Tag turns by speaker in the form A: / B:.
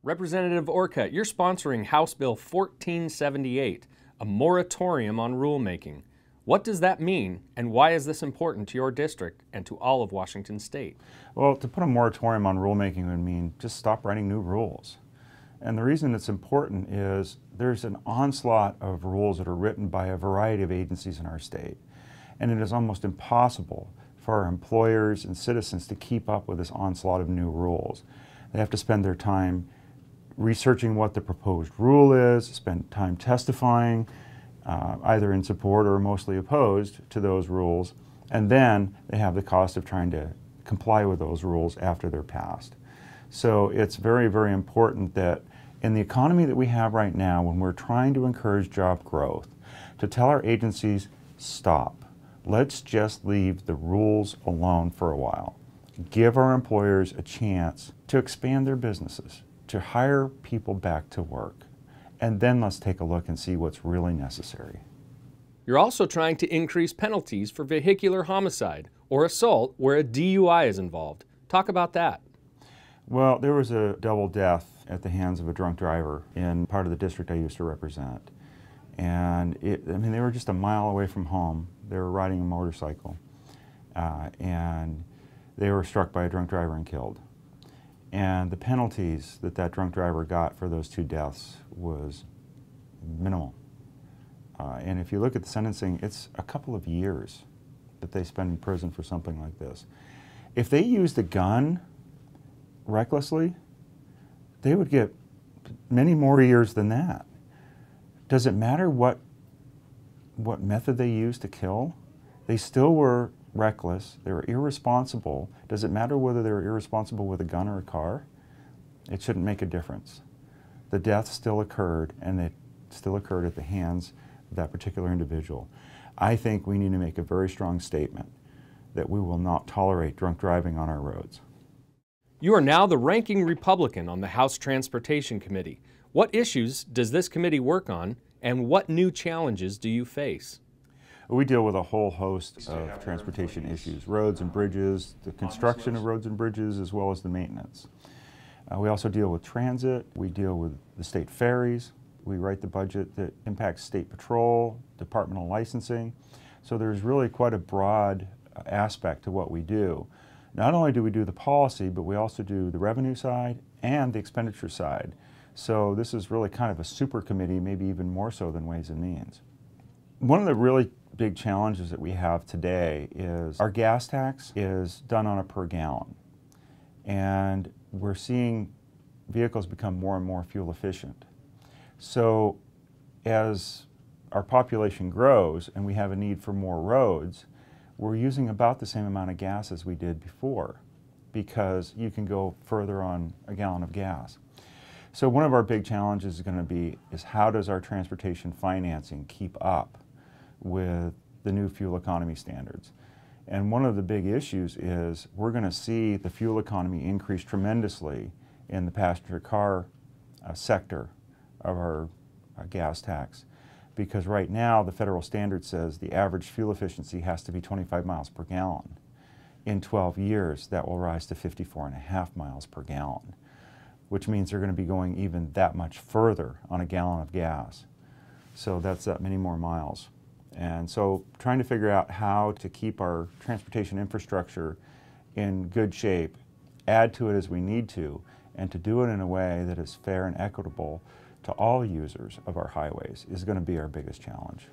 A: Representative Orcutt, you're sponsoring House Bill 1478, a moratorium on rulemaking. What does that mean, and why is this important to your district and to all of Washington State?
B: Well, to put a moratorium on rulemaking would mean just stop writing new rules. And the reason it's important is there's an onslaught of rules that are written by a variety of agencies in our state. And it is almost impossible for our employers and citizens to keep up with this onslaught of new rules. They have to spend their time researching what the proposed rule is, spend time testifying, either in support or mostly opposed to those rules, and then they have the cost of trying to comply with those rules after they're passed. So it's very, very important that in the economy that we have right now, when we're trying to encourage job growth, to tell our agencies, stop. Let's just leave the rules alone for a while. Give our employers a chance to expand their businesses, to hire people back to work, and then let's take a look and see what's really necessary.
A: You're also trying to increase penalties for vehicular homicide or assault where a DUI is involved. Talk about that.
B: Well, there was a double death at the hands of a drunk driver in part of the district I used to represent. And they were just a mile away from home. They were riding a motorcycle, and they were struck by a drunk driver and killed. And the penalties that that drunk driver got for those two deaths was minimal. And if you look at the sentencing, it's a couple of years that they spend in prison for something like this. If they used a gun recklessly, they would get many more years than that. Does it matter what method they used to kill? They still were reckless, they were irresponsible. Does it matter whether they were irresponsible with a gun or a car? It shouldn't make a difference. The death still occurred, and it still occurred at the hands of that particular individual. I think we need to make a very strong statement that we will not tolerate drunk driving on our roads.
A: You are now the ranking Republican on the House Transportation Committee. What issues does this committee work on, and what new challenges do you face?
B: We deal with a whole host of transportation issues, roads and bridges, the construction of roads and bridges, as well as the maintenance. We also deal with transit, we deal with the state ferries, we write the budget that impacts state patrol, departmental licensing. So there's really quite a broad aspect to what we do. Not only do we do the policy, but we also do the revenue side and the expenditure side. So this is really kind of a super committee, maybe even more so than Ways and Means. One of the really big challenges that we have today is our gas tax is done on a per gallon. And we're seeing vehicles become more and more fuel efficient. So as our population grows and we have a need for more roads, we're using about the same amount of gas as we did before, because you can go further on a gallon of gas. So one of our big challenges is going to be is how does our transportation financing keep up with the new fuel economy standards? And one of the big issues is we're going to see the fuel economy increase tremendously in the passenger car sector of our gas tax. Because right now the federal standard says the average fuel efficiency has to be 25 miles per gallon. In 12 years that will rise to 54.5 miles per gallon, which means they're going to be going even that much further on a gallon of gas. So that's that many more miles. And so trying to figure out how to keep our transportation infrastructure in good shape, add to it as we need to, and to do it in a way that is fair and equitable to all users of our highways is going to be our biggest challenge.